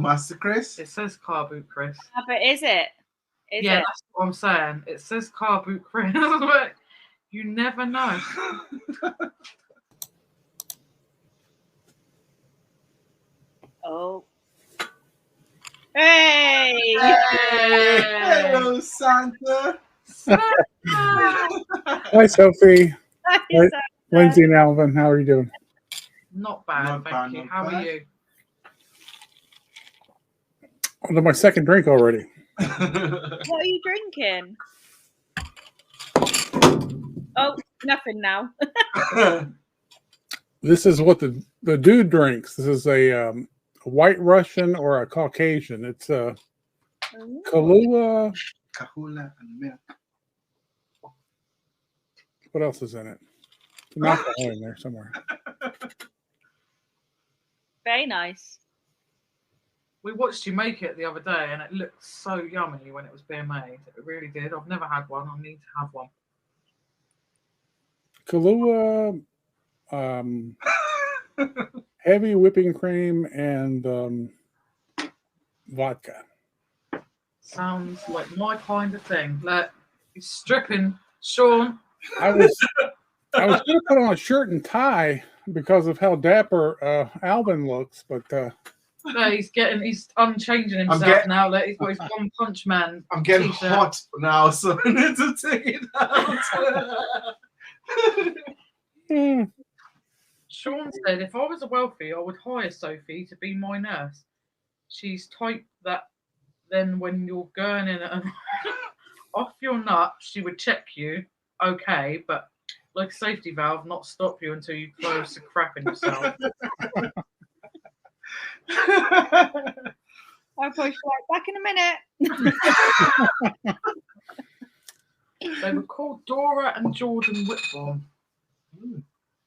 Master Chris? It says car boot Chris. But is it? Yeah, that's what I'm saying. It says car boot Chris, but you never know. Oh. Hey! Hello, Santa. Hi, Sophie. Hi, Lindsay and Alvin, how are you doing? Not bad, thank you. How are you? On my second drink already. What are you drinking? Oh, nothing now. This is what the dude drinks. This is a White Russian or a Caucasian. It's a Kahlua. Kahula and milk. What else is in it? Some alcohol in there somewhere. Very nice. We watched you make it the other day, and it looked so yummy when it was being made. It really did. I've never had one. I need to have one. Kahlua, heavy whipping cream, and vodka. Sounds like my kind of thing. Like, he's stripping, Sean. I was going to put on a shirt and tie because of how dapper Alvin looks, but no, he's unchanging himself now. Like, he's got his One Punch Man. I'm getting t-shirt. hot now, so I need to take it out. Sean said, if I was a wealthy, I would hire Sophie to be my nurse. She's type that then when you're gurning off your nut, she would check you, okay, but like a safety valve, not stop you until you close the crap in yourself. I'll push right back in a minute. They were called Dora and Jordan Whitborn.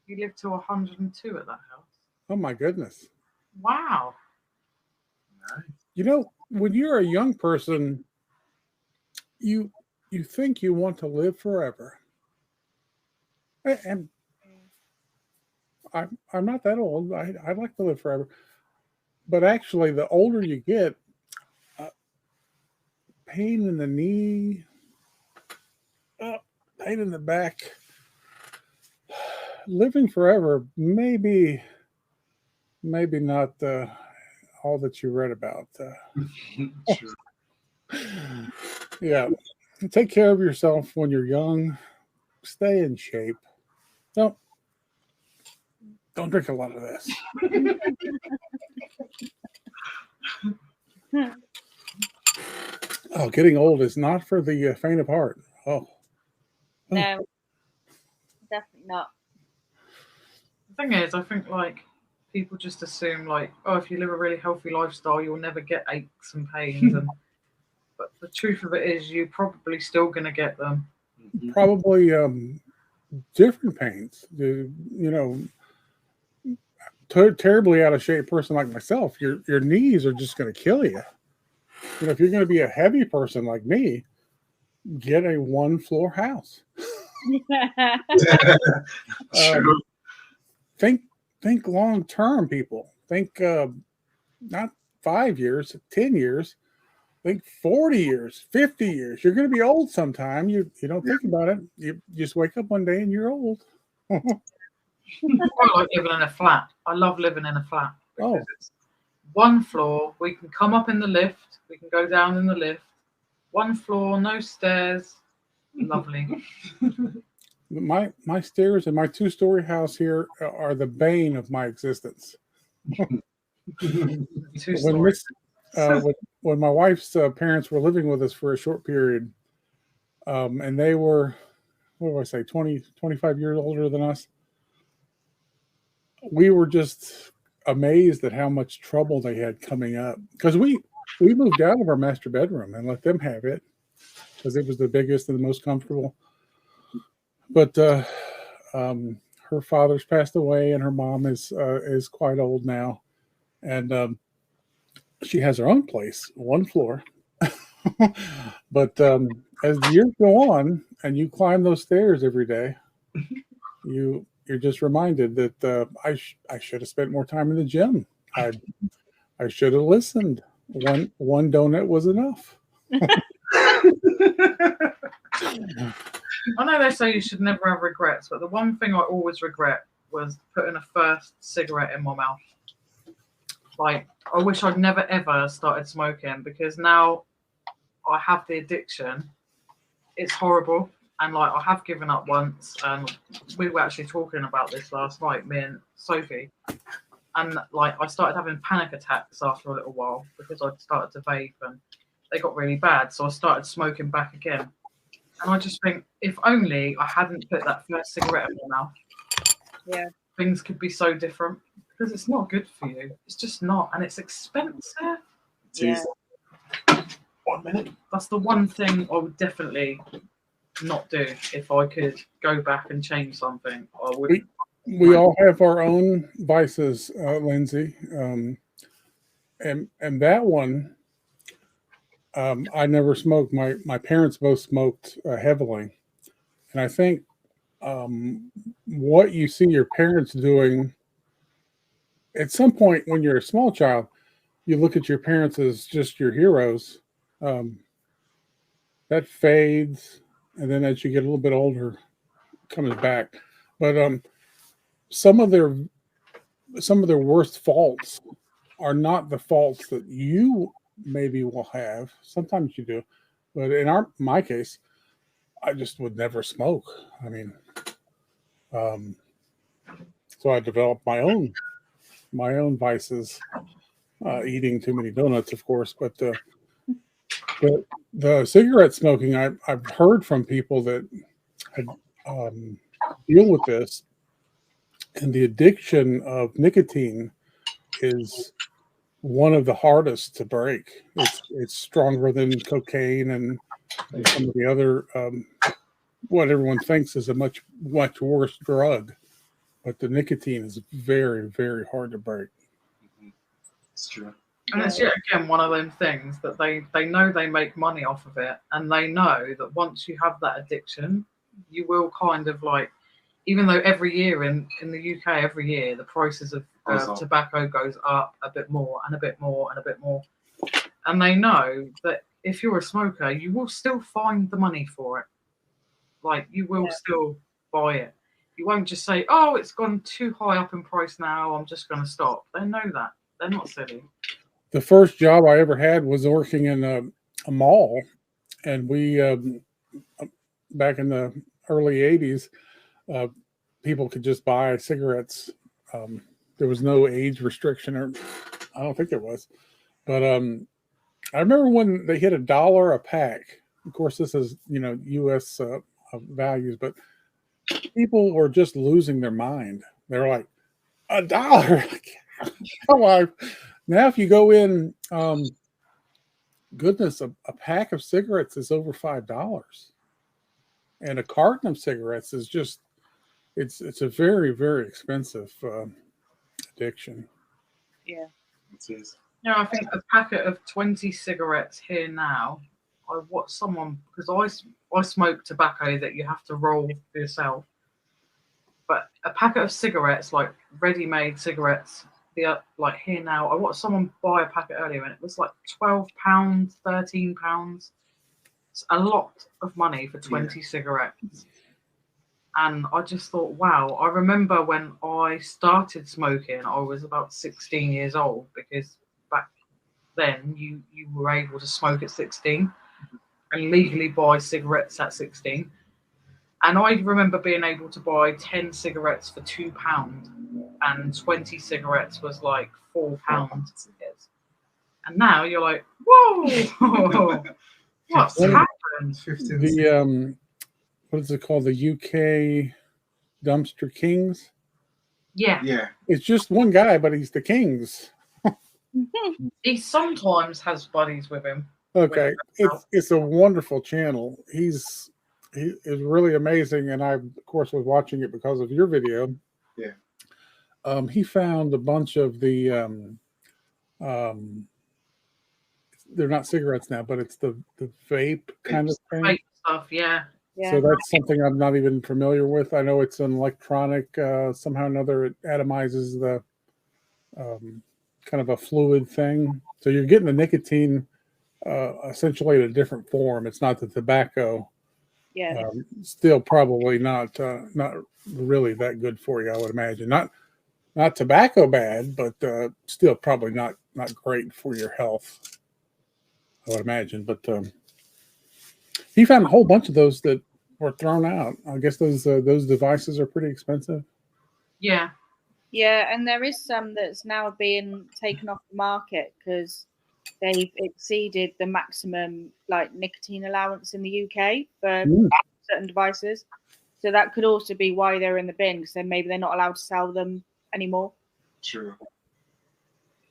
He lived to 102 at that house. oh my goodness. Wow. You know, when you're a young person, you think you want to live forever. And I'm not that old. I'd like to live forever. But actually, the older you get, pain in the knee, pain in the back, living forever, maybe not all that you read about. Sure. Yeah. Take care of yourself when you're young. Stay in shape. Don't drink a lot of this. Oh, getting old is not for the faint of heart. Oh. No, definitely not. The thing is, I think like people just assume like, oh, if you live a really healthy lifestyle, you'll never get aches and pains. But the truth of it is, you're probably still going to get them. Probably different pains. You know, terribly out of shape person like myself, your knees are just going to kill you. You know, if you're going to be a heavy person like me, get a 1-floor house. True. Think long term, people. Think not 5 years, 10 years. Think 40 years, 50 years. You're going to be old sometime. You don't think about it. You just wake up one day and you're old. I like living in a flat. I love living in a flat. Oh. It's 1 floor. We can come up in the lift. We can go down in the lift. 1 floor, no stairs. Lovely. My stairs in my 2-story house here are the bane of my existence. When my wife's parents were living with us for a short period, and they were, what do I say, 20, 25 years older than us, we were just amazed at how much trouble they had coming up. Because we moved out of our master bedroom and let them have it because it was the biggest and the most comfortable. But her father's passed away, and her mom is quite old now, and she has her own place, 1 floor. But as the years go on, and you climb those stairs every day, you're just reminded that I should have spent more time in the gym. I should have listened. one donut was enough. I know they say you should never have regrets, but the one thing I always regret was putting a first cigarette in my mouth. Like, I wish I'd never ever started smoking, because now I have the addiction. It's horrible. And like, I have given up once, and we were actually talking about this last night, me and Sophie. And like, I started having panic attacks after a little while because I'd started to vape and they got really bad. So I started smoking back again. And I just think, if only I hadn't put that first cigarette in my mouth, Yeah. things could be so different, because it's not good for you. It's just not. And it's expensive. Yeah. 1 minute. That's the one thing I would definitely not do. If I could go back and change something, I would. We all have our own vices, Lindsay, and that one, I never smoked. My parents both smoked heavily, and I think what you see your parents doing at some point when you're a small child, you look at your parents as just your heroes. That fades, and then as you get a little bit older, it comes back. But some of their worst faults are not the faults that you maybe will have. Sometimes you do, but in my case, I just would never smoke. I mean, so I developed my own vices, eating too many donuts, of course. But the cigarette smoking, I've heard from people that had, deal with this, and the addiction of nicotine is one of the hardest to break. It's stronger than cocaine and some of the other what everyone thinks is a much worse drug. But the nicotine is very, very hard to break. It's true. And it's yet again one of them things that they know they make money off of it, and they know that once you have that addiction, you will kind of like, even though every year in the UK, every year the prices of tobacco goes up a bit more and a bit more and a bit more, and they know that if you're a smoker, you will still find the money for it. Like, you will still buy it. You won't just say, "Oh, it's gone too high up in price now, I'm just going to stop." They know that. They're not silly. The first job I ever had was working in a mall, and we back in the early '80s, people could just buy cigarettes. There was no age restriction, or I don't think there was. But I remember when they hit $1 a pack. Of course, this is U.S. Values, but people were just losing their mind. They're like, $1. Come on. Now, if you go in, goodness, a pack of cigarettes is over $5, and a carton of cigarettes is just it's a very, very expensive addiction. Yeah. It is. Yeah, I think a packet of 20 cigarettes here now. I watched someone, because I smoke tobacco that you have to roll for yourself. But a packet of cigarettes, like ready-made cigarettes, like here now, I watched someone buy a packet earlier, and it was like £12, £13. It's a lot of money for 20 cigarettes. And I just thought, wow. I remember when I started smoking, I was about 16 years old, because back then you were able to smoke at 16 and legally buy cigarettes at 16. And I remember being able to buy 10 cigarettes for £2, and 20 cigarettes was like £4. And now you're like, whoa, what's happened? 15. The what is it called? The UK Dumpster Kings. Yeah. Yeah. It's just one guy, but he's the Kings. He sometimes has buddies with him. Okay, it's a wonderful channel. He is really amazing, and I, of course, was watching it because of your video. Yeah. He found a bunch of the they're not cigarettes now, but it's the vape kind of thing. Vape stuff, yeah. Yeah. So that's something I'm not even familiar with. I know it's an electronic, somehow or another it atomizes the kind of a fluid thing. So you're getting the nicotine essentially in a different form. It's not the tobacco. Yeah. Still probably not really that good for you, I would imagine. Not tobacco bad, but still probably not great for your health, I would imagine. But he found a whole bunch of those that were thrown out. I guess those devices are pretty expensive. Yeah. Yeah, and there is some that's now being taken off the market because they've exceeded the maximum like nicotine allowance in the UK for certain devices. So that could also be why they're in the bin, because then maybe they're not allowed to sell them anymore. True.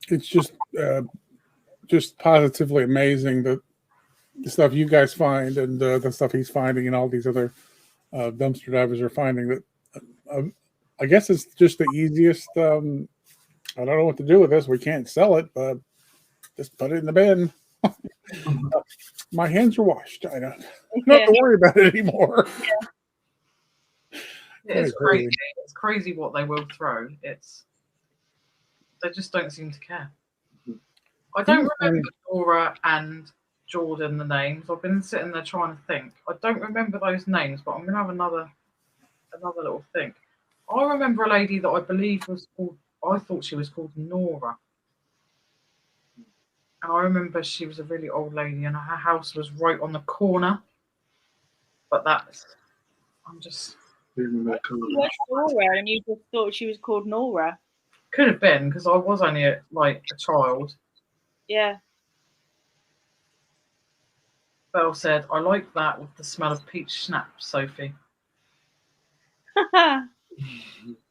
It's just positively amazing that the stuff you guys find and the stuff he's finding and all these other dumpster divers are finding. That I guess it's just the easiest. I don't know what to do with this. We can't sell it, but just put it in the bin. My hands are washed. I don't have to worry about it anymore. It's crazy. It's crazy what they will throw. They just don't seem to care. I don't remember Nora and Jordan, the names. I've been sitting there trying to think. I don't remember those names, but I'm gonna have another little think. I remember a lady that I believe was called. I thought she was called Nora. And I remember she was a really old lady and her house was right on the corner. But I'm just... You watched Nora and you just thought she was called Nora. Could have been, because I was only a child. Yeah. Belle said, I like that with the smell of peach schnapps, Sophie.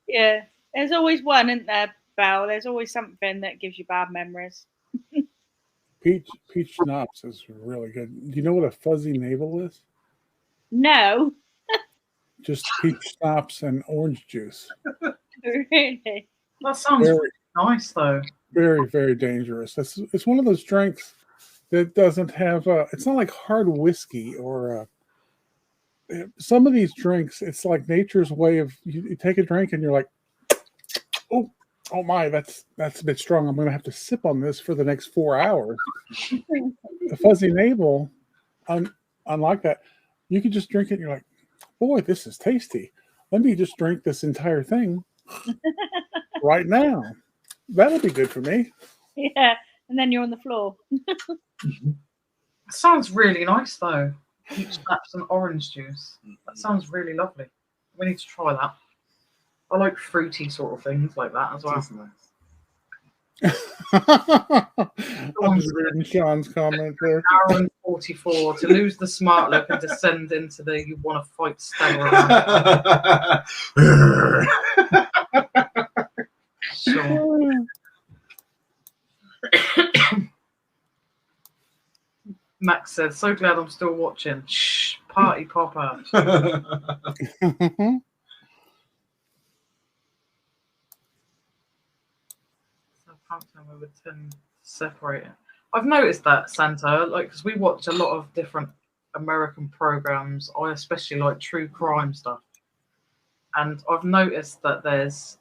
Yeah. There's always one, isn't there, Belle? There's always something that gives you bad memories. Peach schnapps is really good. Do you know what a fuzzy navel is? No. Just peach schnapps and orange juice. Really? That sounds really nice, though. Very, very dangerous. It's one of those drinks that doesn't have. It's not like hard whiskey or some of these drinks. It's like nature's way of you take a drink and you're like, oh my, that's a bit strong. I'm going to have to sip on this for the next 4 hours. The fuzzy navel, unlike that, you can just drink it and you're like, boy, this is tasty. Let me just drink this entire thing right now. That'll be good for me. Yeah, and then you're on the floor. Sounds really nice, though. Peach schnapps and orange juice. That sounds really lovely. We need to try that. I like fruity sort of things like that as well. That's nice. I'm just reading Sean's comment there. Aaron 44 to lose the smart look and descend into the you want to fight Stella. Sure. Max said, so glad I'm still watching. Shh, party popper. Southampton, we would tend to separate it. I've noticed that, Santa, because we watch a lot of different American programs. I especially like true crime stuff. And I've noticed that there's,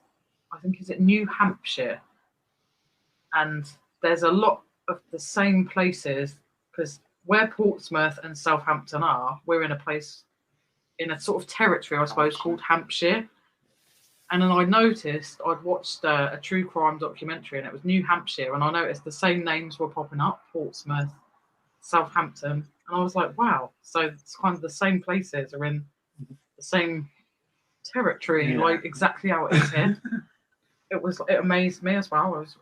I think, is it New Hampshire? And there's a lot of the same places, because where Portsmouth and Southampton are, we're in a place, in a sort of territory, I suppose, called Hampshire. And then I noticed I'd watched a true crime documentary and it was New Hampshire. And I noticed the same names were popping up, Portsmouth, Southampton. And I was like, wow. So it's kind of the same places are in the same territory, like exactly how it is here. It amazed me as well. There's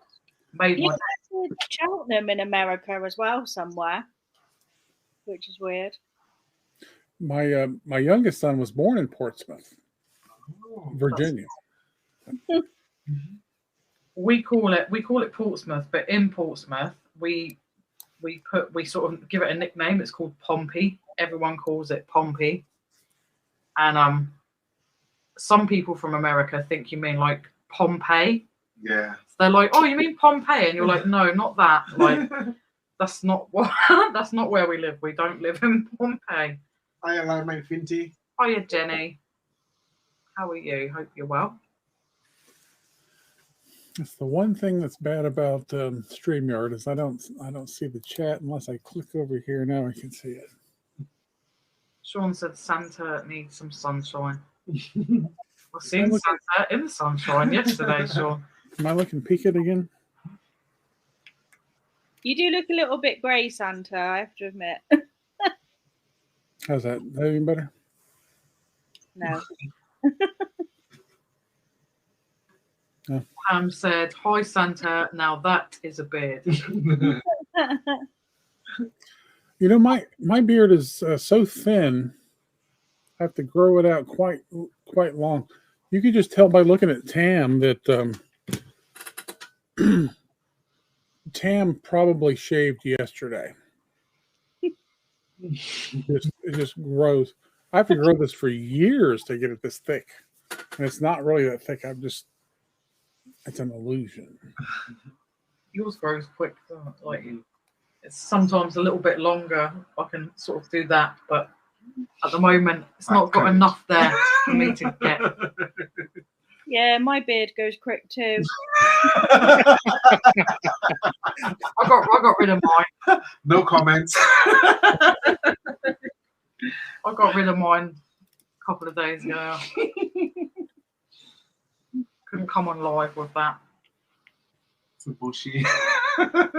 Cheltenham in America as well somewhere, which is weird. My youngest son was born in Portsmouth, Virginia. We call it Portsmouth, but in Portsmouth we sort of give it a nickname. It's called Pompey. Everyone calls it Pompey, and some people from America think you mean like Pompeii. Yeah. So they're like, oh, you mean Pompeii? And you're like, no, not that. Like, that's not where we live. We don't live in Pompeii. Hi, Alarm Finty. Hiya, Jenny. How are you? Hope you're well. It's the one thing that's bad about StreamYard is I don't see the chat unless I click over here. Now I can see it. Sean said Santa needs some sunshine. I've seen Santa in the sunshine yesterday, Sean. Am I looking peaked again? You do look a little bit grey, Santa, I have to admit. How's that? Is that any better? No. Pam said, "Hi Santa, now that is a beard." You know, my beard is so thin. I have to grow it out quite long. You could just tell by looking at Tam that Tam probably shaved yesterday. It just grows. I have to grow this for years to get it this thick, and it's not really that thick. It's an illusion. Yours grows quick, doesn't it? Like it's sometimes a little bit longer. I can sort of do that, but at the moment, it's not got enough there for me to get. Yeah, my beard goes quick too. I got rid of mine. No comments. I got rid of mine a couple of days ago. Couldn't come on live with that. It's a bushy.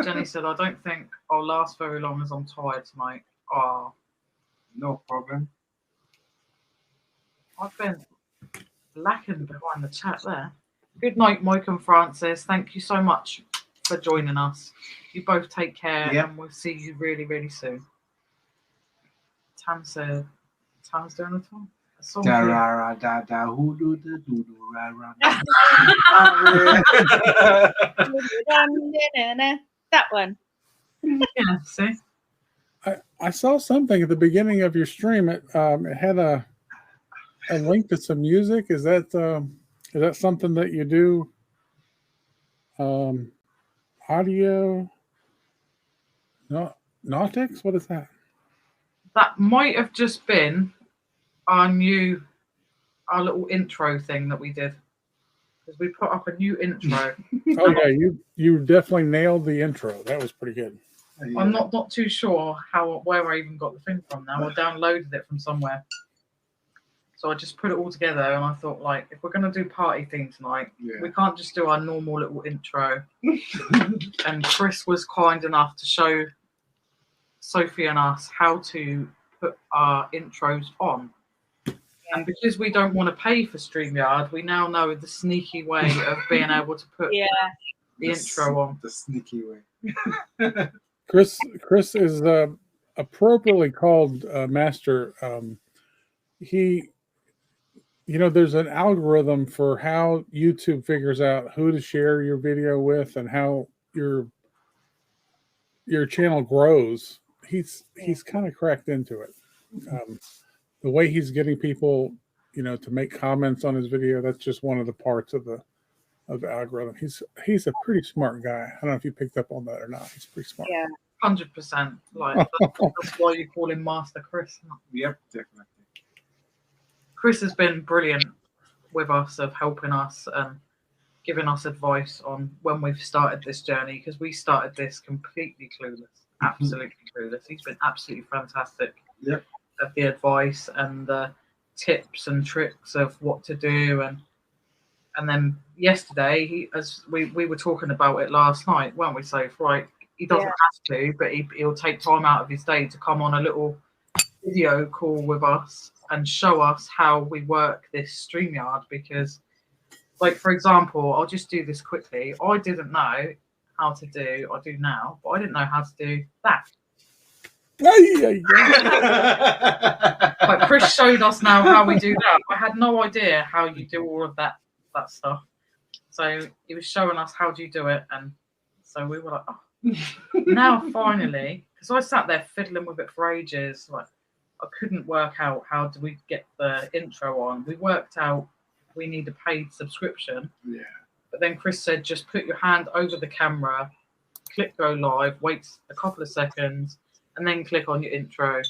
Jenny said, "I don't think I'll last very long as I'm tired tonight." Oh, No problem. I've been lacking behind the chat there. Good night, Mike and Francis. Thank you so much for joining us. You both take care, Yep. and we'll see you really, really soon. Tam said, Tam's doing a song. A song Da here. ra ra da da hoo doo da doo doo ra ra. That one. Yeah, see? I saw something at the beginning of your stream. It had a link to some music. Is that something that you do? Audio? No, Nautix? What is that? That might have just been our little intro thing that we did. Because we put up a new intro. Oh yeah, you definitely nailed the intro. That was pretty good. Yeah. I'm not too sure where I even got the thing from now. I downloaded it from somewhere. So I just put it all together and I thought, like, if we're going to do party theme tonight, we can't just do our normal little intro. And Chris was kind enough to show Sophie and us how to put our intros on. And because we don't want to pay for StreamYard, we now know the sneaky way of being able to put the intro on. The sneaky way. Chris is appropriately called master. There's an algorithm for how YouTube figures out who to share your video with and how your channel grows. He's kind of cracked into it. The way he's getting people, to make comments on his video, that's just one of the parts of the algorithm. He's a pretty smart guy. I don't know if you picked up on that or not. He's pretty smart. Yeah. 100%. Like that's why you call him Master Chris. Yep, definitely. Chris has been brilliant with us of helping us and giving us advice on when we've started this journey, because we started this completely clueless, absolutely clueless. He's been absolutely fantastic. Yep. Of the advice and the tips and tricks of what to do, and then yesterday, as we were talking about it last night, weren't we? So right, he doesn't have to, but he'll take time out of his day to come on a little video call with us and show us how we work this StreamYard. Because, like, for example, I'll just do this quickly. I didn't know how to do. I do now, but I didn't know how to do that. Like Chris showed us now how we do that. I had no idea how you do all of that stuff. So he was showing us how do you do it, and so we were like, oh. Now finally, because I sat there fiddling with it for ages, like I couldn't work out how do we get the intro on. We worked out we need a paid subscription. Yeah. But then Chris said just put your hand over the camera, click go live, wait a couple of seconds, and then click on your intro,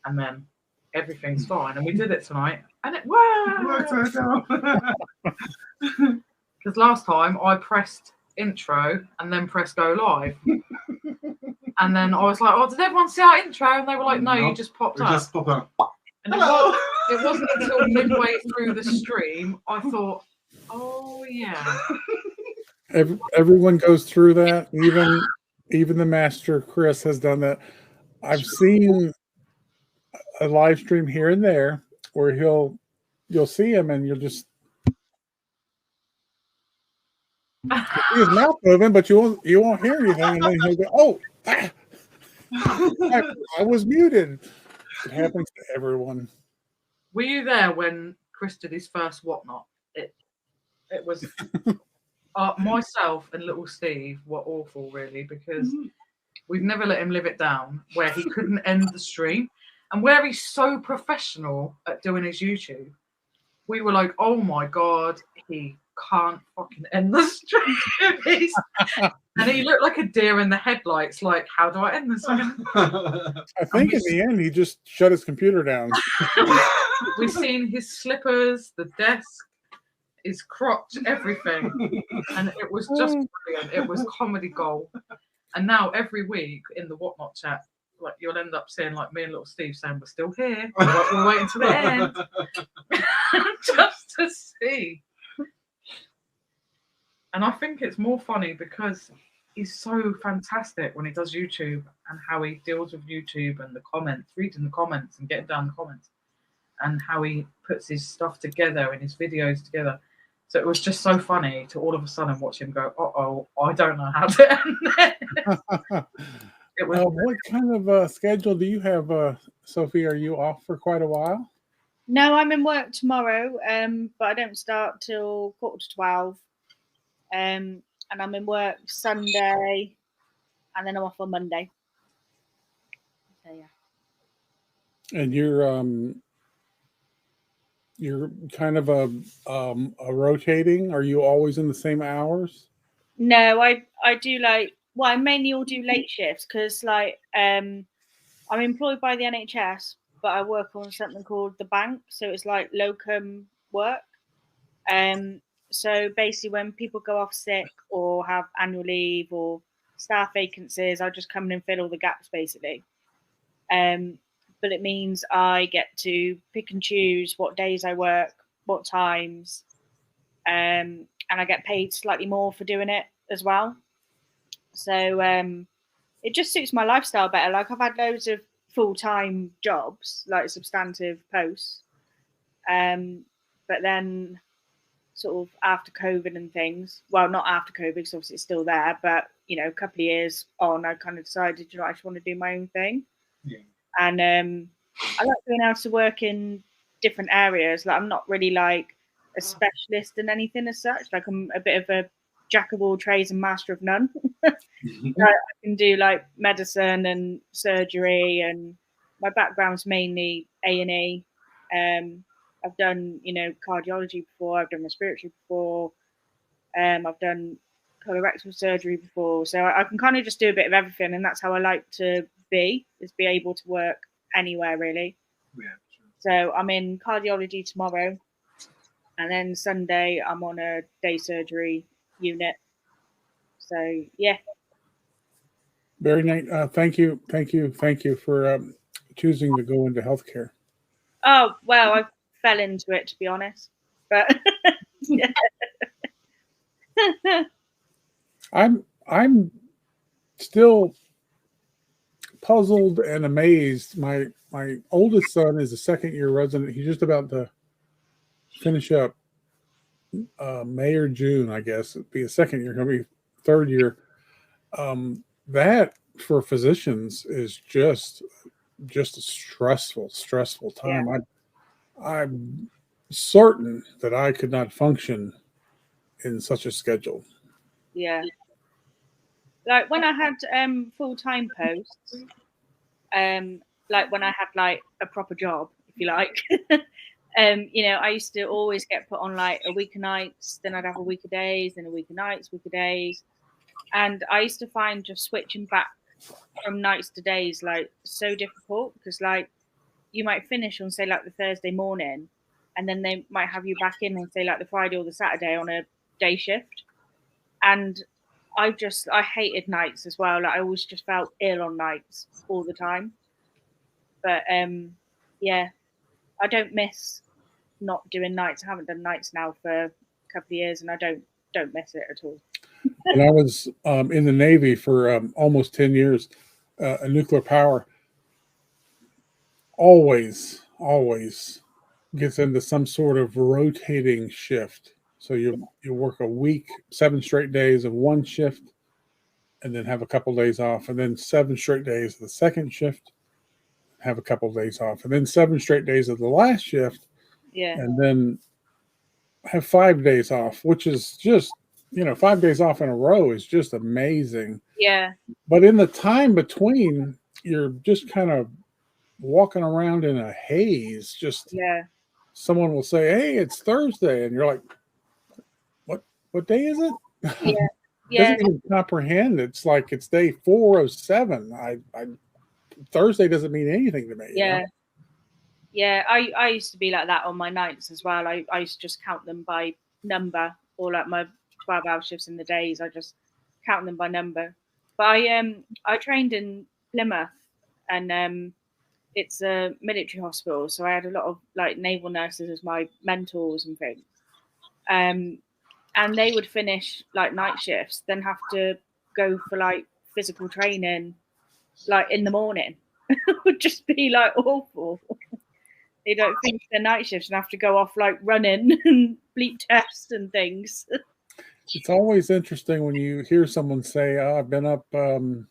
and then everything's fine. And we did it tonight, and it worked. Because last time I pressed intro and then pressed go live. And then I was like, oh, did everyone see our intro? And they were like, no, you Nope. just popped We up. just pop up. And Hello. it wasn't until midway through the stream I thought, oh yeah. Everyone goes through that. Even the master Chris has done that. I've seen a live stream here and there where you'll see him and you'll just see his mouth moving, but you won't hear anything, and then he'll go, "Oh, I was muted." It happens to everyone. Were you there when Chris did his first whatnot? It was myself and little Steve were awful, really, because we've never let him live it down where he couldn't end the stream, and where he's so professional at doing his YouTube. We were like, oh my god, he can't fucking end the stream. And he looked like a deer in the headlights. Like, how do I end this? I think in the end he just shut his computer down. We've seen his slippers, the desk, his crotch, everything, and it was just brilliant. It was comedy gold. And now every week in the whatnot chat, like you'll end up seeing like me and little Steve saying, "We're still here. We're waiting to the end," just to see. And I think it's more funny because he's so fantastic when he does YouTube and how he deals with YouTube and the comments, reading the comments and getting down the comments, and how he puts his stuff together and his videos together. So it was just so funny to all of a sudden watch him go, "Uh-oh, I don't know how to end it." It was what kind of schedule do you have, Sophie? Are you off for quite a while? No, I'm in work tomorrow, but I don't start till 11:45. And I'm in work Sunday, and then I'm off on Monday. So yeah. And you're kind of a rotating. Are you always in the same hours? No, I do I mainly all do late shifts because I'm employed by the NHS, but I work on something called the bank, so it's like locum work. So basically when people go off sick or have annual leave or staff vacancies, I just come in and fill all the gaps basically. But it means I get to pick and choose what days I work, what times, and I get paid slightly more for doing it as well. So it just suits my lifestyle better. Like I've had loads of full-time jobs, like substantive posts, but then sort of after COVID and things, well, not after COVID because obviously it's still there, but you know, a couple of years on, I kind of decided, you know, I just want to do my own thing. Yeah. And I like being able to work in different areas. Like I'm not really like a specialist in anything as such. Like I'm a bit of a jack of all trades and master of none. I can do like medicine and surgery, and my background's mainly A&E. I've done, you know, cardiology before. I've done respiratory before. I've done colorectal surgery before. So I can kind of just do a bit of everything, and that's how I like to be able to work anywhere really. Yeah, sure. So I'm in cardiology tomorrow, and then Sunday I'm on a day surgery unit. So yeah. Very nice. Thank you for choosing to go into healthcare. Oh well, I fell into it to be honest, but yeah. I'm still puzzled and amazed. My oldest son is a second-year resident. He's just about to finish up May or June, I guess. It'd be a second year, gonna be third year. That for physicians is just a stressful time. Yeah. I'm certain that I could not function in such a schedule. Yeah. Like when I had full-time posts, like when I had like a proper job, if you like, you know, I used to always get put on like a week of nights, then I'd have a week of days, then a week of nights, week of days. And I used to find just switching back from nights to days like so difficult, because like you might finish on say like the Thursday morning, and then they might have you back in on say like the Friday or the Saturday on a day shift, and I hated nights as well. Like I always just felt ill on nights all the time. But yeah, I don't miss not doing nights. I haven't done nights now for a couple of years, and I don't miss it at all. When I was in the Navy for almost 10 years, a nuclear power always gets into some sort of rotating shift. So you work a week, 7 straight days of one shift, and then have a couple days off, and then 7 straight days of the second shift, have a couple of days off, and then 7 straight days of the last shift, Yeah, and then have 5 days off, which is just 5 days off in a row is just amazing. yeah, But in the time between, you're just kind of walking around in a haze. Just yeah, someone will say, "Hey, it's Thursday," and you're like, "What day is it?" yeah, yeah, Doesn't even comprehend. It's like it's day 407. I Thursday doesn't mean anything to me. yeah. Yeah, I used to be like that on my nights as well. I used to just count them by number, or like my 12-hour shifts in the days. I just count them by number. But I trained in Plymouth, and it's a military hospital, so I had a lot of like naval nurses as my mentors and things. And they would finish like night shifts, then have to go for like physical training like in the morning. It would just be like awful. They don't finish their night shifts and have to go off like running and bleep tests and things. It's always interesting when you hear someone say, "Oh, I've been up 10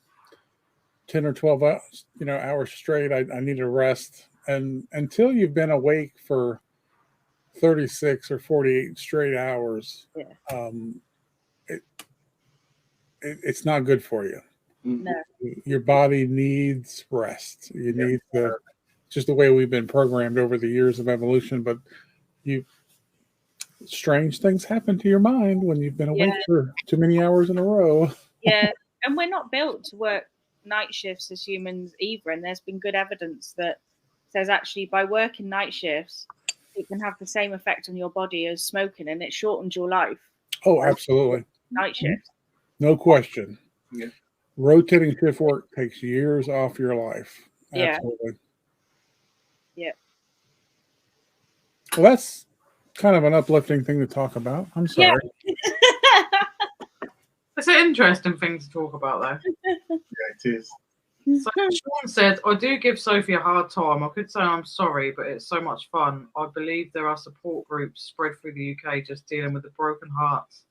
or 12 hours, hours straight. I need a rest." And until you've been awake for 36 or 48 straight hours, Yeah. it's not good for you. No. Your body needs rest. You need just the way we've been programmed over the years of evolution. But strange things happen to your mind when you've been awake for too many hours in a row. Yeah, and we're not built to work night shifts as humans either. And there's been good evidence that says actually by working night shifts, it can have the same effect on your body as smoking, and it shortens your life. Oh, absolutely. Night shifts. No question. Yeah. Rotating shift work takes years off your life. Yeah. Absolutely. Yeah. Well, that's kind of an uplifting thing to talk about. I'm sorry. It's an interesting thing to talk about, though. Yeah, it is. So Sean said, I do give Sophie a hard time. I could say I'm sorry, but it's so much fun. I believe there are support groups spread through the UK just dealing with the broken hearts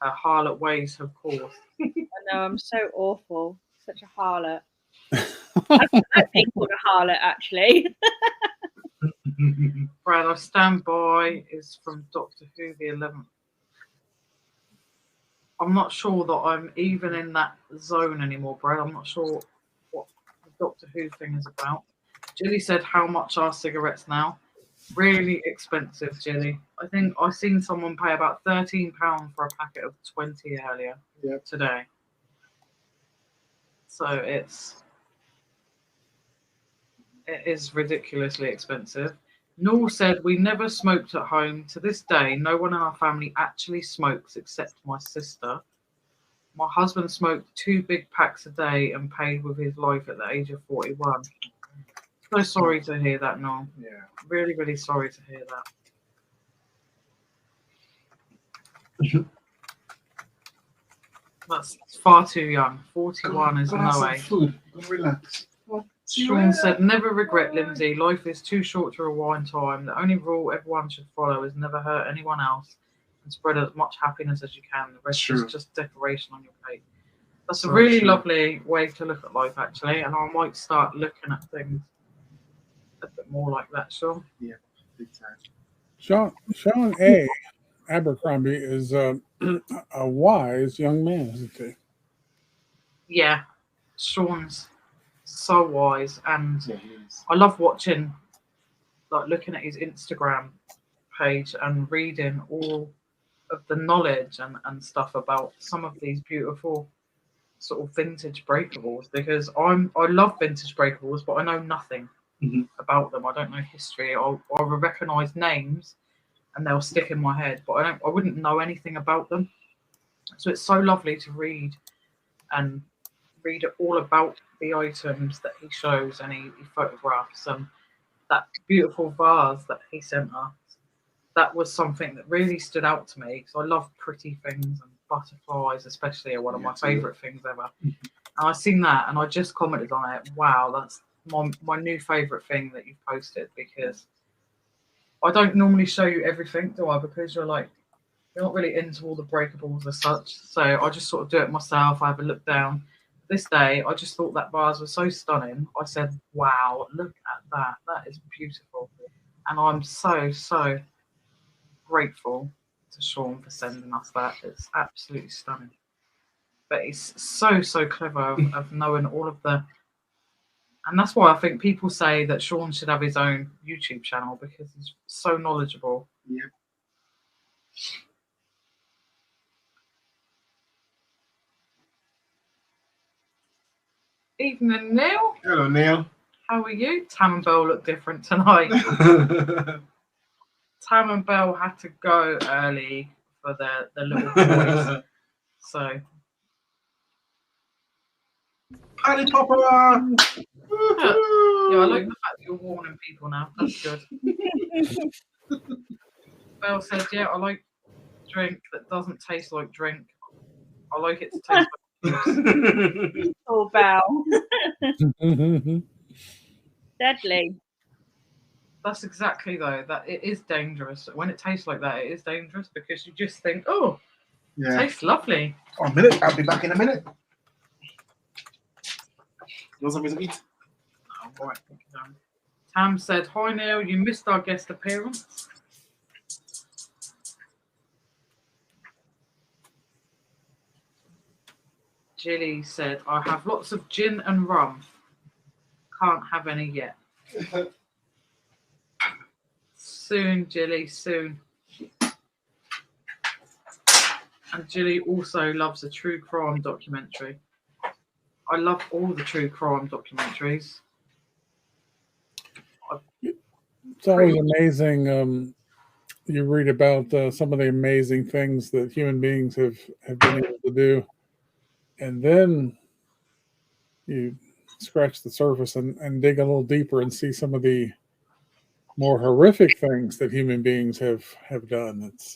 harlot ways have caused. I know, I'm so awful. Such a harlot. I've been called a harlot, actually. Brad, I stand by is from Doctor Who, the 11th. I'm not sure that I'm even in that zone anymore, Brad. I'm not sure what the Doctor Who thing is about. Jilly said, how much are cigarettes now? Really expensive, Jilly. I think I've seen someone pay about £13 for a packet of 20 earlier today. So it is ridiculously expensive. Noel said, we never smoked at home. To this day, no one in our family actually smokes except my sister. My husband smoked 2 big packs a day and paid with his life at the age of 41. So sorry to hear that, Noel. Yeah. Really, really sorry to hear that. That's far too young. 41 is no age. Food. Relax. Sean said, never regret, Lindsay. Life is too short to rewind time. The only rule everyone should follow is never hurt anyone else and spread as much happiness as you can. The rest is just decoration on your plate. That's a really lovely way to look at life, actually, and I might start looking at things a bit more like that, Sean. Yeah, big time. Sean A. Abercrombie is a wise young man, isn't he? Yeah, Sean's so wise, and Yeah, he is. I love watching, like looking at his Instagram page and reading all of the knowledge and stuff about some of these beautiful sort of vintage breakables, because I love vintage breakables, but I know nothing about them. I don't know history. I recognise names and they'll stick in my head, but I wouldn't know anything about them. So it's so lovely to read all about the items that he shows and he photographs. That beautiful vase that he sent us, that was something that really stood out to me, because I love pretty things, and butterflies especially are one of my favourite things ever. And I seen that and I just commented on it. Wow, that's my new favourite thing that you've posted, because I don't normally show you everything, do I? Because you're not really into all the breakables as such. So I just sort of do it myself. I have a look down. This day, I just thought that vase was so stunning. I said, wow, look at that. That is beautiful. And I'm so, so grateful to Sean for sending us that. It's absolutely stunning. But he's so, so clever of knowing all of the... And that's why I think people say that Sean should have his own YouTube channel, because he's so knowledgeable. Yeah. Evening, Neil. Hello, Neil. How are you? Tam and Belle look different tonight. Tam and Belle had to go early for the little boys. So... Paddy Popper! Yeah, I like the fact that you're warning people now. That's good. Belle said, yeah, I like drink that doesn't taste like drink. I like it to taste like juice. Oh, Belle. Deadly. That's exactly, though, that it is dangerous. When it tastes like that, it is dangerous, because you just think, oh, it tastes lovely. Oh, a minute. I'll be back in a minute. You want something to eat? Oh, right. Tam said, hi, Neil, you missed our guest appearance. Jilly said, I have lots of gin and rum. Can't have any yet. Soon, Jilly, soon. And Jilly also loves a true crime documentary. I love all the true crime documentaries. It's always amazing. You read about some of the amazing things that human beings have been able to do, and then you scratch the surface and dig a little deeper and see some of the more horrific things that human beings have done. It's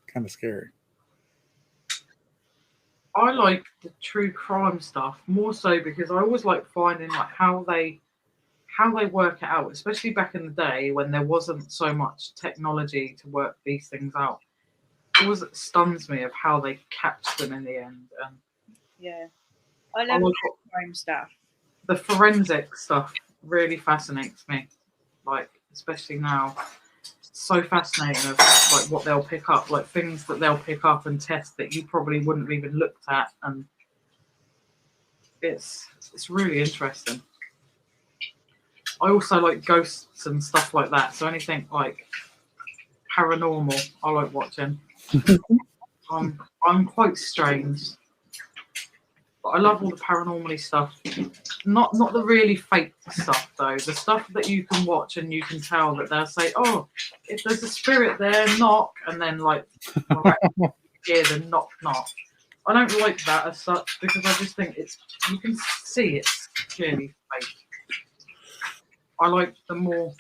kind of scary. I like the true crime stuff more so because I always like finding like how they work it out, especially back in the day when there wasn't so much technology to work these things out. It always stuns me of how they catch them in the end. And yeah, I love true crime stuff. The forensic stuff really fascinates me, like especially now. So fascinating of like what they'll pick up, like things that they'll pick up and test that you probably wouldn't have even looked at, and it's really interesting. I also like ghosts and stuff like that, so anything like paranormal I like watching. I'm quite strange, but I love all the paranormal stuff. Not the really fake stuff though. The stuff that you can watch and you can tell that they'll say, "Oh, if there's a spirit there, knock," and then like hear the knock. I don't like that as such because I just think you can see it's clearly fake. I like the more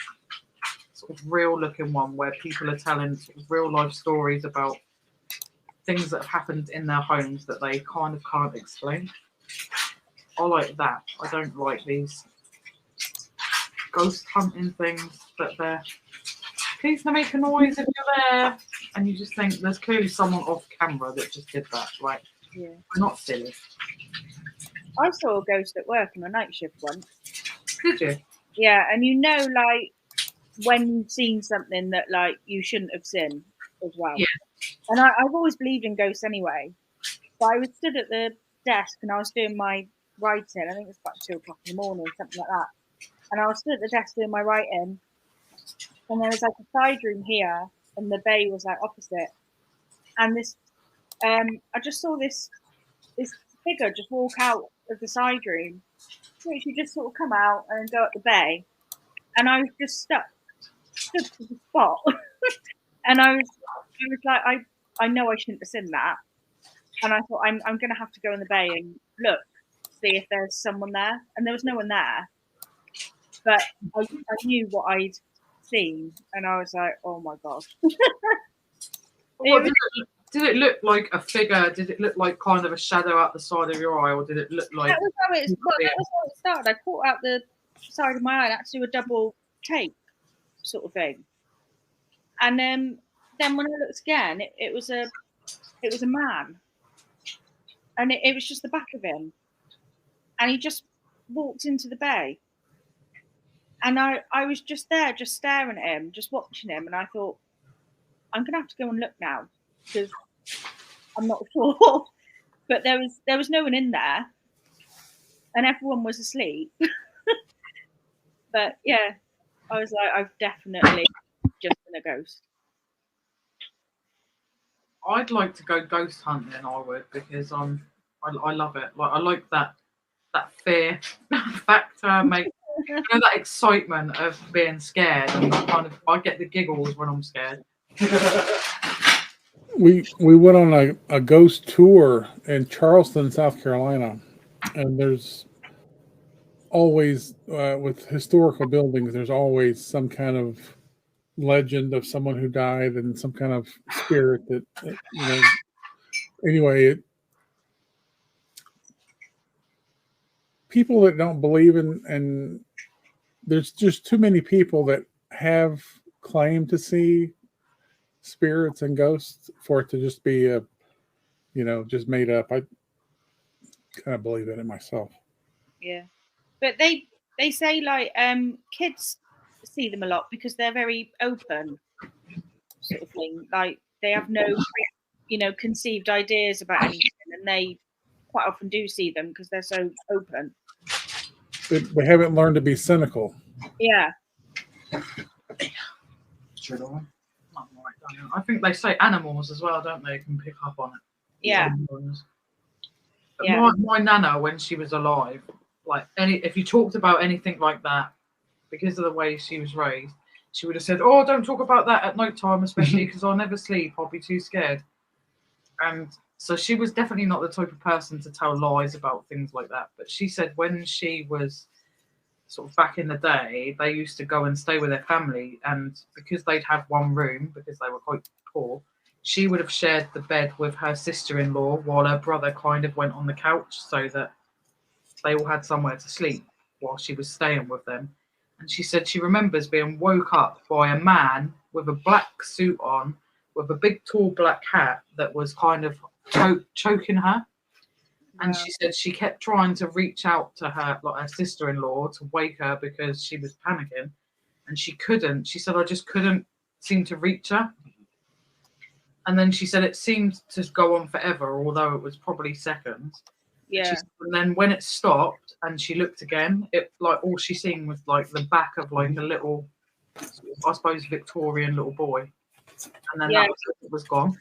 sort of real looking one where people are telling sort of real life stories about things that have happened in their homes that they kind of can't explain. I like that. I don't like these ghost hunting things that they're, please don't make a noise if you're there. And you just think there's clearly someone off camera that just did that. Like, yeah, we're not silly. I saw a ghost at work on a night shift once. Did you? Yeah, and like when you've seen something that like you shouldn't have seen as well. Yeah. And I've always believed in ghosts anyway. But I was stood at the desk and I was doing my writing. I think it was about 2 o'clock in the morning, something like that. And I was stood at the desk doing my writing. And there was like a side room here, and the bay was like opposite. And this, I just saw this figure just walk out of the side room. She just sort of come out and go up the bay. And I was just stood to the spot. And I was like, I know I shouldn't have seen that. And I thought, I'm going to have to go in the bay and look, see if there's someone there. And there was no one there. But I knew what I'd seen. And I was like, oh my gosh. Did it look like a figure? Did it look like kind of a shadow out the side of your eye? Or did it look like... That was how it started. I caught out the side of my eye and had to do a double take sort of thing. And then when I looked again, it was a man. And it was just the back of him. And he just walked into the bay. And I was just there, just staring at him, just watching him. And I thought, I'm going to have to go and look now because I'm not sure. But there was no one in there. And everyone was asleep. But yeah, I was like, I've definitely just been a ghost. I'd like to go ghost hunting, I would, because I love it. Like I like that fear factor, mate. You know, that excitement of being scared, and I get the giggles when I'm scared. We went on a ghost tour in Charleston, South Carolina, and there's always with historical buildings, there's always some kind of legend of someone who died and some kind of spirit that anyway, people that don't believe in, and there's just too many people that have claim to see spirits and ghosts for it to just be just made up. I kind of believe in it myself. Yeah, but they say like kids see them a lot because they're very open, sort of thing. Like they have no conceived ideas about anything, and they quite often do see them because they're so open. They haven't learned to be cynical. Yeah. I think they say animals as well, don't they? Can pick up on it. Yeah. But my nana, when she was alive, like if you talked about anything like that, because of the way she was raised, she would have said, "Oh, don't talk about that at night time, especially because I'll never sleep. I'll be too scared." And so she was definitely not the type of person to tell lies about things like that. But she said when she was sort of back in the day, they used to go and stay with their family, and because they'd have one room because they were quite poor, she would have shared the bed with her sister-in-law while her brother kind of went on the couch so that they all had somewhere to sleep while she was staying with them. And she said she remembers being woke up by a man with a black suit on, with a big tall black hat that was kind of choking her. And she said she kept trying to reach out to her, like her sister-in-law, to wake her because she was panicking, and she couldn't. She said, I just couldn't seem to reach her. And then she said it seemed to go on forever, although it was probably seconds. Yeah. And then when it stopped and she looked again, it like all she seen was like the back of like a little, I suppose, Victorian little boy. And then that was gone.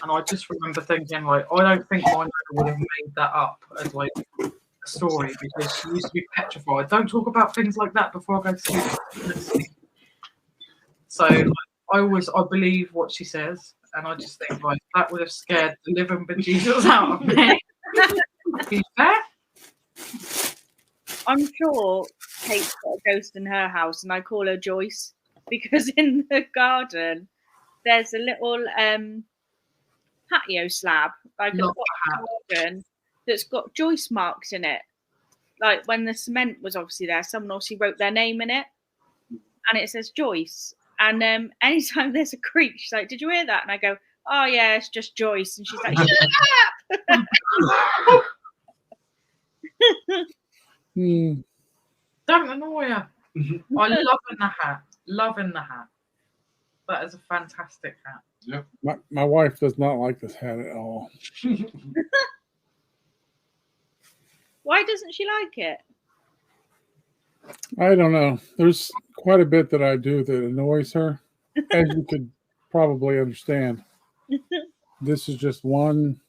And I just remember thinking, like, I don't think my mother would have made that up as like a story because she used to be petrified. Don't talk about things like that before I go to sleep. So like, I believe what she says, and I just think like that would have scared the living bejesus out of me. Be fair? I'm sure Kate's got a ghost in her house, and I call her Joyce because in the garden there's a little patio slab, like a garden that's got Joyce marks in it. Like when the cement was obviously there, someone obviously wrote their name in it, and it says Joyce. And anytime there's a creak, she's like, "Did you hear that?" And I go, "Oh yeah, it's just Joyce." And she's like, "Shut up!" Don't annoy her. I love in the hat. Loving the hat. That is a fantastic hat. Yeah. My wife does not like this hat at all. Why doesn't she like it? I don't know. There's quite a bit that I do that annoys her, as you could probably understand. This is just one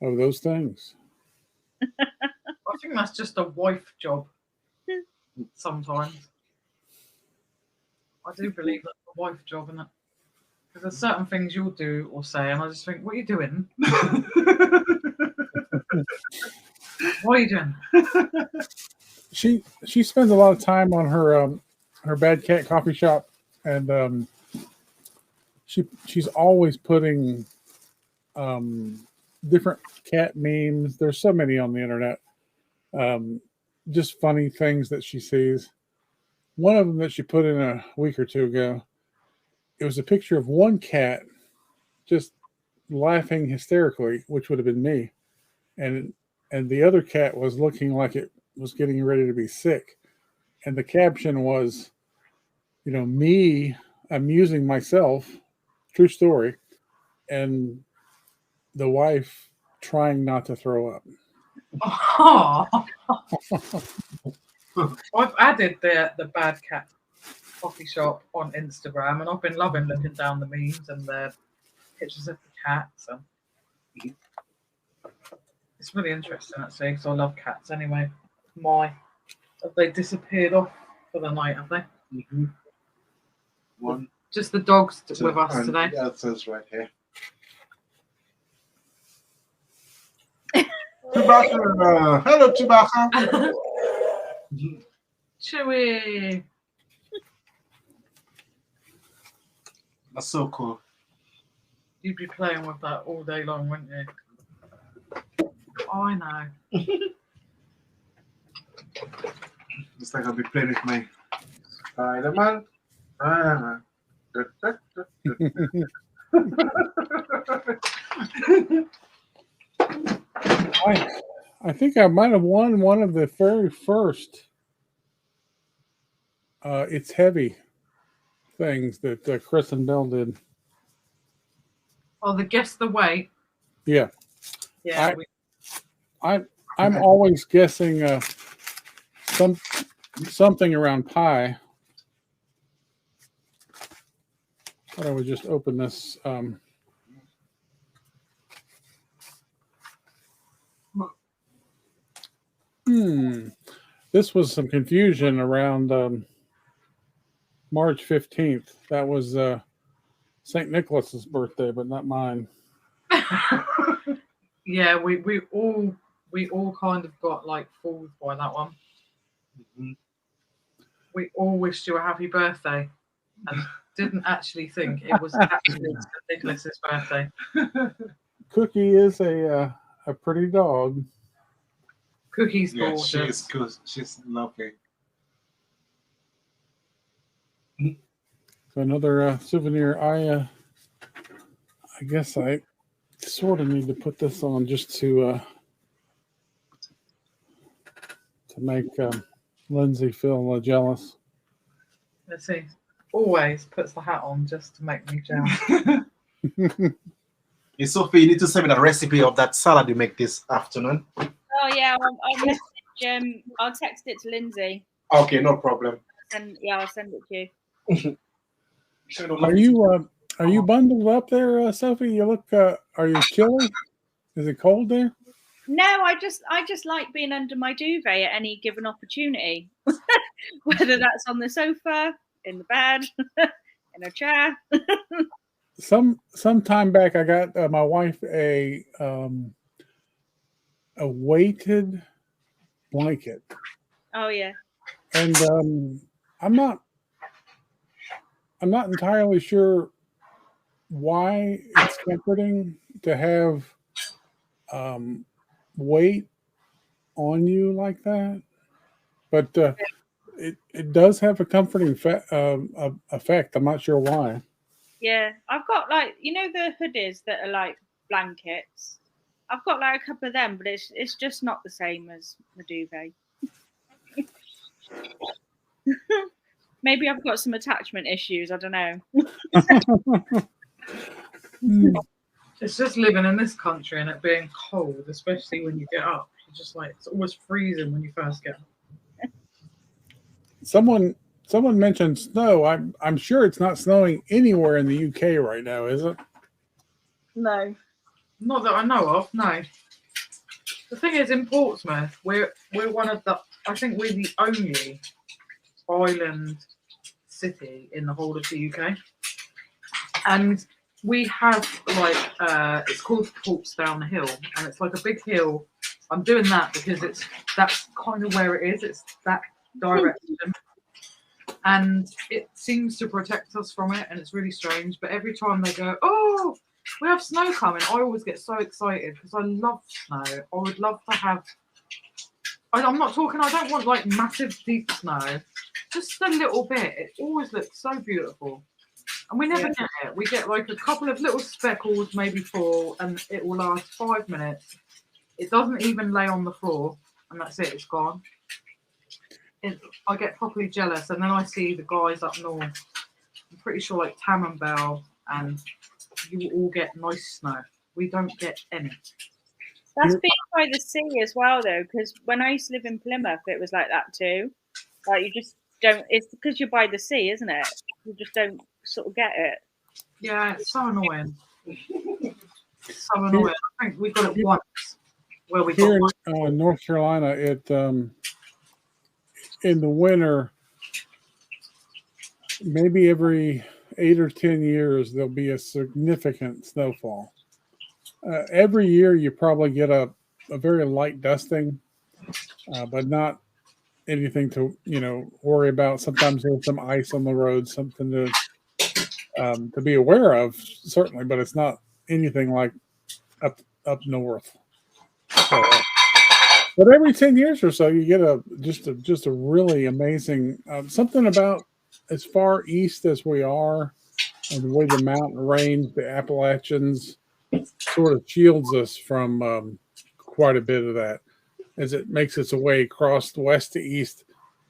of those things. I think that's just a wife job sometimes. I do believe that's a wife job, isn't it? There's certain things you'll do or say, and I just think, what are you doing? What are you doing? She spends a lot of time on her Bad Cat coffee shop, and she's always putting different cat memes. There's so many on the internet, just funny things that she sees. One of them that she put in a week or two ago, it was a picture of one cat just laughing hysterically, which would have been me, and the other cat was looking like it was getting ready to be sick, and the caption was, me amusing myself, true story, and the wife trying not to throw up. Oh. I've added the Bad Cat coffee shop on Instagram, and I've been loving looking down the memes and the pictures of the cats. And it's really interesting, actually, because I love cats anyway. Have they disappeared off for the night, have they? Mm-hmm. One. Just the dogs with us today. Yeah, it says right here. Chewbacca! Hello, Chewbacca! Chewy! That's so cool. You'd be playing with that all day long, wouldn't you? I know. It's like I'll be playing with my Spider-Man. Spider-Man. I think I might have won one of the very first It's Heavy things that Chris and Bill did. Oh, the Guess the Weight. Yeah. Yeah. I'm always guessing something around pie. Thought I would just open this. This was some confusion around March 15th. That was St. Nicholas's birthday, but not mine. Yeah, we all kind of got like fooled by that one. Mm-hmm. We all wished you a happy birthday and didn't actually think it was actually St. Nicholas's birthday. Cookie is a pretty dog. Cookie's Yeah, gorgeous. she is good. She's lovely. So another souvenir. I guess I sort of need to put this on just to make Lindsay feel jealous. Let's see. Always puts the hat on just to make me jealous. Hey, Sophie, you need to send me the recipe of that salad you make this afternoon. Oh yeah, I'll message. I'll text it to Lindsay. Okay, no problem. And yeah, I'll send it to you. Are you bundled up there, Sophie? You look. Are you chilly? Is it cold there? No, I just like being under my duvet at any given opportunity, whether that's on the sofa, in the bed, in a chair. Some time back, I got my wife a weighted blanket. Oh yeah. And I'm not entirely sure why it's comforting to have weight on you like that, but it does have a comforting effect. I'm not sure why. Yeah, I've got like the hoodies that are like blankets. I've got like a couple of them, but it's just not the same as the duvet. Maybe I've got some attachment issues. I don't know. It's just living in this country and it being cold, especially when you get up. You're just like, it's always freezing when you first get up. Someone mentioned snow. I'm sure it's not snowing anywhere in the UK right now, is it? No. Not that I know of, no. The thing is, in Portsmouth, we're one of the, I think we're the only island city in the whole of the UK. And we have like it's called Talks Down the Hill, and it's like a big hill. I'm doing that because that's kind of where it is. It's that direction, and it seems to protect us from it, and it's really strange. But every time they go, oh, we have snow coming, I always get so excited because I love snow. I would love to have. I'm not talking. I don't want like massive deep snow, just a little bit. It always looks so beautiful. And we never get it. We get like a couple of little speckles, maybe 4, and it will last 5 minutes. It doesn't even lay on the floor, and that's it. It's gone. I get properly jealous, and then I see the guys up north. I'm pretty sure like Tamambel, and you will all get nice snow. We don't get any. That's being by the sea as well, though, because when I used to live in Plymouth, it was like that too. Like you just don't. It's because you're by the sea, isn't it? You just don't sort of get it. Yeah, it's so annoying. So annoying. I think we got it once where we Here got in North Carolina, it in the winter, maybe every 8 or 10 years, there'll be a significant snowfall. Every year, you probably get a very light dusting, but not anything to worry about. Sometimes there's some ice on the road, something to be aware of, certainly, but it's not anything like up north. So, but every 10 years or so, you get just a really amazing something about as far east as we are, and the way the mountain range, the Appalachians, sort of shields us from quite a bit of that. As it makes its way across the west to east,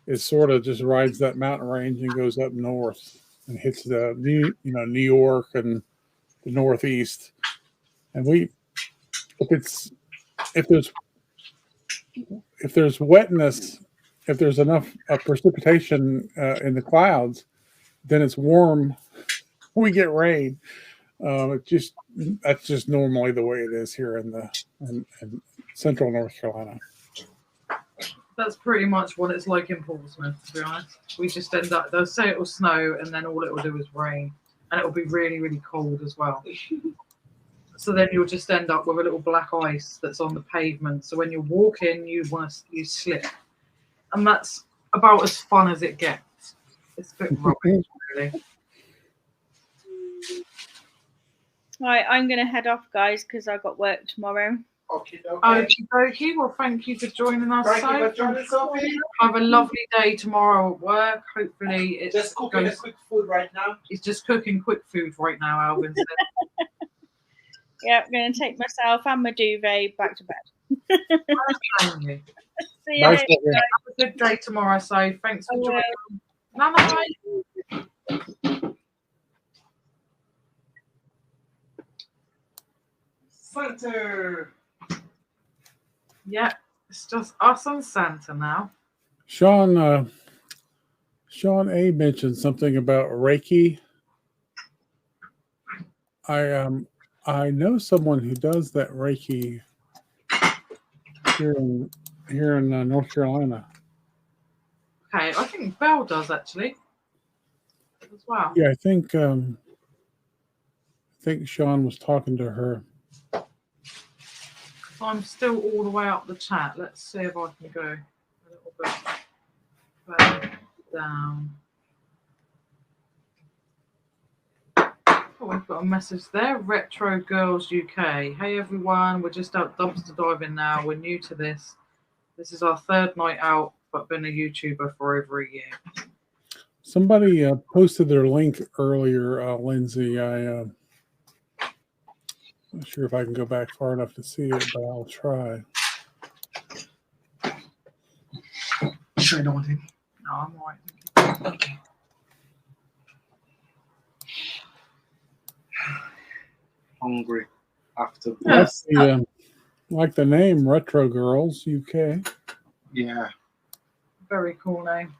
it sort of just rides that mountain range and goes up north and hits the New York and the Northeast. And if there's wetness, if there's enough precipitation in the clouds, then it's warm. We get rain. That's just normally the way it is here in central North Carolina. That's pretty much what it's like in Portsmouth, to be honest. We just end up, they'll say it will snow, and then all it will do is rain. And it will be really, really cold as well. So then you'll just end up with a little black ice that's on the pavement. So when you're walking, you slip. And that's about as fun as it gets. It's a bit rubbish, really. Right, I'm going to head off, guys, because I've got work tomorrow. Okay. Okay. Well, thank you for joining us. Thank you for joining, Sophie. Have a lovely day tomorrow at work. Hopefully, it's Just cooking a quick food right now. It's just cooking quick food right now, Alvin said. Yeah, I'm going to take myself and my duvet back to bed. Thank you. See you later. Have a good day tomorrow. So thanks for joining. Bye. Center. Yeah, it's just us and Santa now. Sean A mentioned something about Reiki. I know someone who does that Reiki here in North Carolina. Okay, I think Belle does actually as well. Yeah, I think Sean was talking to her. I'm still all the way up the chat. Let's see if I can go a little bit further down. Oh, we've got a message there. Retro Girls UK. Hey everyone, we're just out dumpster diving now. We're new to this. This is our 3rd night out, but been a YouTuber for over a year. Somebody posted their link earlier, Lindsay. Not sure if I can go back far enough to see it, but I'll try. Sure, no one. No, I'm all right. Okay. Hungry after That's like the name Retro Girls UK. Yeah. Very cool name.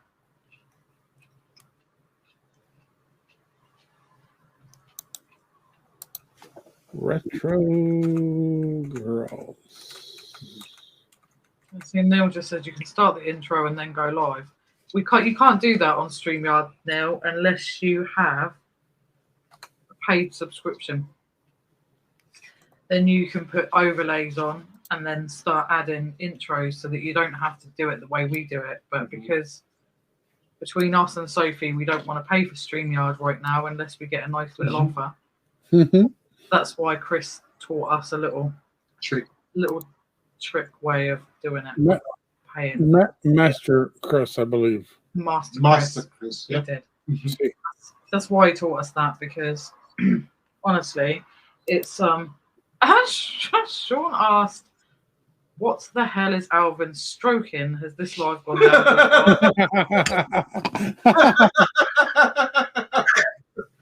Retro Girls. See, Neil just said you can start the intro and then go live. You can't do that on StreamYard now unless you have a paid subscription. Then you can put overlays on and then start adding intros so that you don't have to do it the way we do it. But because between us and Sophie, we don't want to pay for StreamYard right now unless we get a nice little offer. That's why Chris taught us a little trick way of doing it. Paying. Master Chris, I believe. Master Chris. He did. That's why he taught us that, because honestly, it's Sean asked, what the hell is Alvin stroking? Has this live gone down?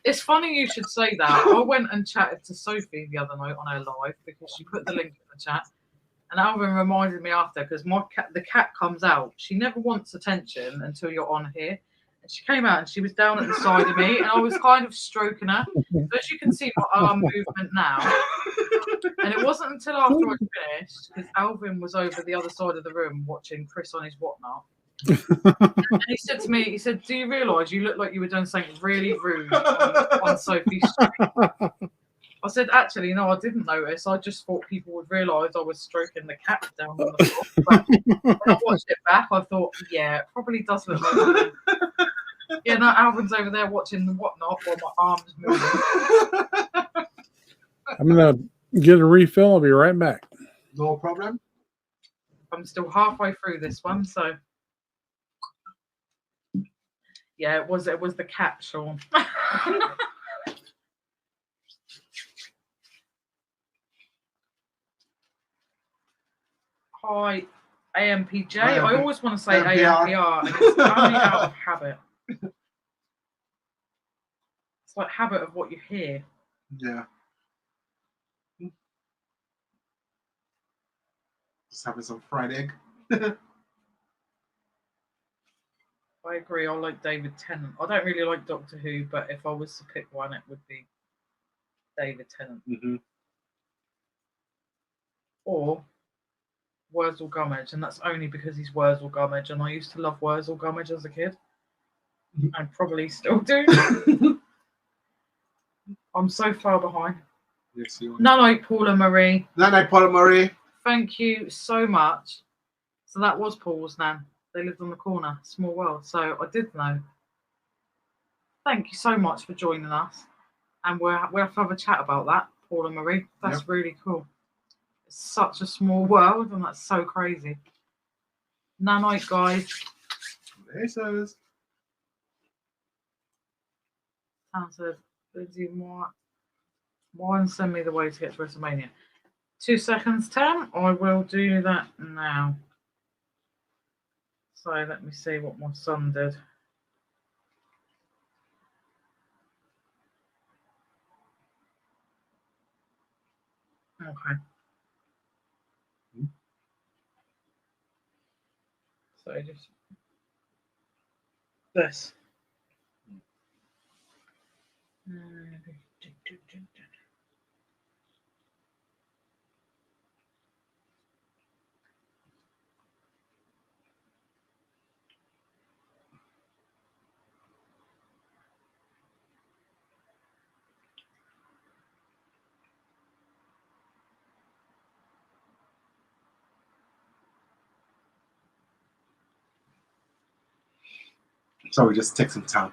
It's funny you should say that. I went and chatted to Sophie the other night on her live because she put the link in the chat. And Alvin reminded me after, because the cat comes out. She never wants attention until you're on here. And she came out and she was down at the side of me, and I was kind of stroking her. So as you can see my arm movement now. And it wasn't until after I finished, because Alvin was over the other side of the room watching Chris on his whatnot. And he said to me, he said, do you realise you look like you were doing something really rude on Sophie's stream? I said, actually, no, I didn't notice. I just thought people would realise I was stroking the cat down on the floor. But when I watched it back, I thought, yeah, it probably does look like that. Yeah, no, Alvin's over there watching the whatnot while my arm's moving. I'm going to get a refill. I'll be right back. No problem. I'm still halfway through this one, so. Yeah, it was the cat, Sean. Hi, AMPJ. I always want to say AMPR, and it's only out of habit. It's like habit of what you hear. Yeah. Just having some fried egg. I agree. I like David Tennant. I don't really like Doctor Who, but if I was to pick one, it would be David Tennant. Or Wurzel Gummidge, and that's only because he's Wurzel Gummidge, and I used to love Wurzel Gummidge as a kid, and probably still do. I'm so far behind. Yes, you are. No, Paula Marie. No, Paula Marie. Thank you so much. So that was Paul's nan. They lived on the corner. Small world. So I did know. Thank you so much for joining us, and we'll have to have a chat about that, Paula Marie. That's really cool. It's such a small world, and that's so crazy. Nanite, guys. Besos. Sam said, Lindsay, one send me the way to get to WrestleMania. 2 seconds, Tam. I will do that now. So let me see what my son did. Okay. So just this. Sorry, just take some time.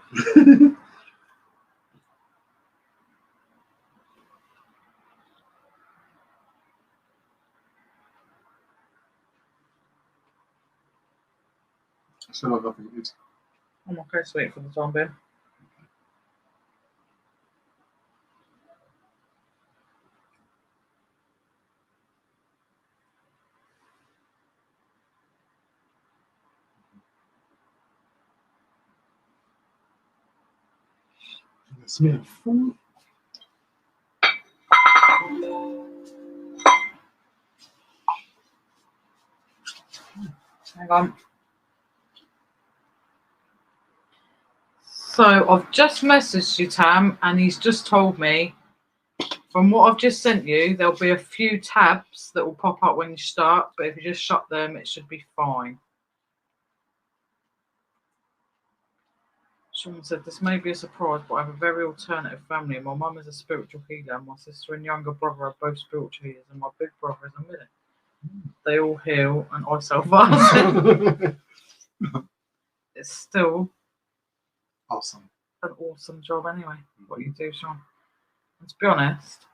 Still not nothing good. I'm okay, sweet for the time being. Smell food. Hang on. So I've just messaged you, Tam, and he's just told me, from what I've just sent you, there'll be a few tabs that will pop up when you start, but if you just shut them, it should be fine. Sean said, this may be a surprise, but I have a very alternative family. My mum is a spiritual healer, and my sister and younger brother are both spiritual healers, and my big brother is a medic. They all heal, and I self-fast. It's still Awesome. an awesome job anyway, what you do, Sean. And to be honest,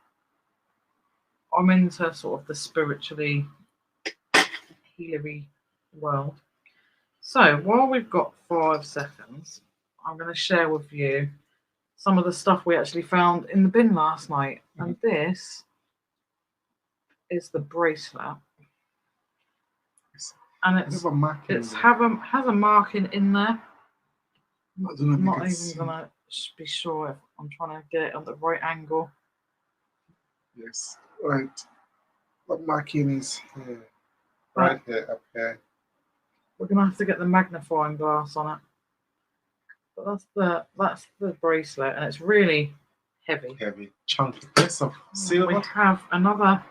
I'm into sort of the spiritually healery world. So while we've got 5 seconds, I'm going to share with you some of the stuff we actually found in the bin last night. And this is the bracelet. And it's has a marking in there. I'm not even going to be sure if I'm trying to get it at the right angle. Yes. Right. What marking is here? Right here, up here. We're going to have to get the magnifying glass on it. But that's the bracelet, and it's really heavy. Heavy, chunky piece of silver. We have another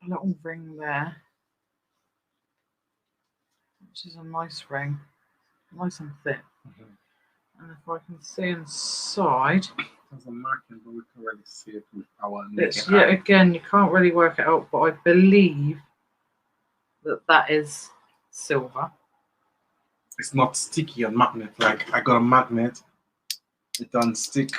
little ring there, which is a nice ring, nice and thick. And if I can see inside, there's a marking, but we can really see it with our it's naked eye. again, you can't really work it out, but I believe that is silver. It's not sticky on magnet. Like I got a magnet, it doesn't stick